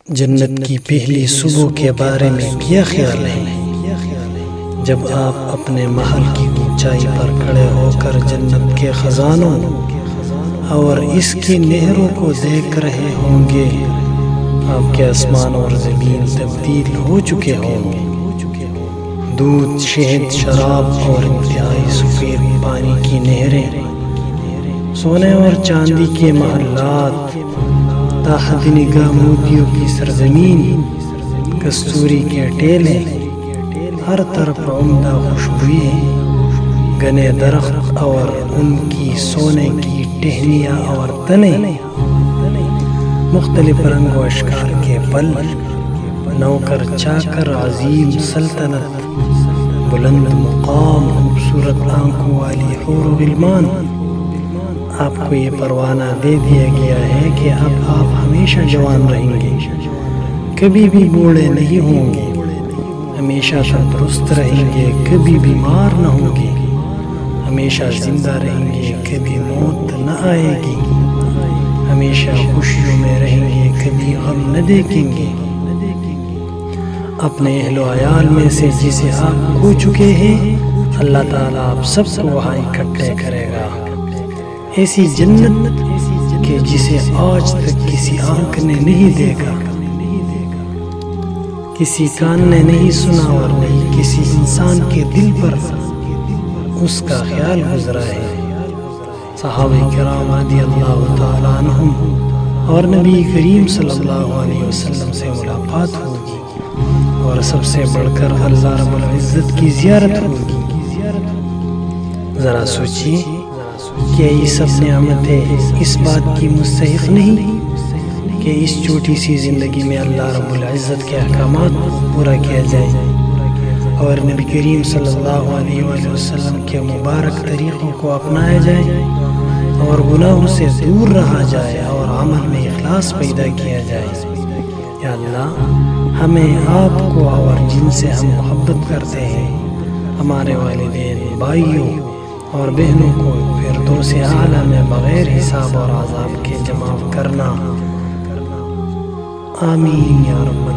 جنت کی پہلی صبح کے بارے میں کیا خیال ہے؟ جب آپ اپنے محل کی اونچائی پر کھڑے ہو کر جنت کے خزانوں اور اس کی نہروں کو دیکھ رہے ہوں گے، آپ کے آسمان اور زمین تبدیل ہو چکے ہوں گے۔ دودھ، شہد، شراب اور انتہائی سفید پانی کی نہریں، سونے اور چاندی کے محلات، تاحت نگاہ موتیوں کی سرزمین، کستوری کے ٹیلے، ہر طرف عمدہ خوشبوئیں، گنے درخت اور ان کی سونے کی ٹہنیاں اور تنیں، مختلف رنگ و اشکال کے پل، نوکر چاکر، عظیم سلطنت، بلند مقام، خوبصورت آنکھوں والی حور و غلمان۔ آپ کو یہ پروانہ دے دیا گیا ہے کہ اب آپ ہمیشہ جوان رہیں گے، کبھی بھی بوڑھے نہیں ہوں گے، ہمیشہ تندرست رہیں گے، کبھی بیمار نہ ہوں گے، ہمیشہ زندہ رہیں گے، کبھی موت نہ آئے گی، ہمیشہ خوشیوں میں رہیں گے، کبھی غم نہ دیکھیں گے۔ اپنے اہل و عیال میں سے جسے آپ کھو چکے ہیں، اللہ تعالیٰ آپ سب کو وہاں اکٹھے کرے گا۔ ایسی جنت کہ جسے آج تک کسی آنکھ نے نہیں دیکھا، کسی کان نے نہیں سنا اور نہیں کسی انسان کے دل پر اس کا خیال گزرا ہے۔ صحابہ کرام رضی اللہ تعالیٰ عنہم اور نبی کریم صلی اللہ علیہ وسلم سے ملاقات ہوگی، اور سب سے بڑھ کر اللہ رب العزت کی زیارت ہوگی۔ ذرا سوچیے، کیا یہ سب نعمتیں اس بات کی مستحق نہیں کہ اس چھوٹی سی زندگی میں اللہ رب العزت کے احکامات کو پورا کیا جائے اور نبی کریم صلی اللہ علیہ وآلہ وسلم کے مبارک طریقوں کو اپنایا جائے اور گناہوں سے دور رہا جائے اور عمل میں اخلاص پیدا کیا جائے؟ یا اللہ، ہمیں آپ کو اور جن سے ہم محبت کرتے ہیں، ہمارے والدین، بھائیوں اور بہنوں کو فردوس اعلیٰ میں بغیر حساب اور عذاب کے جمع کرنا۔ آمین یا رب۔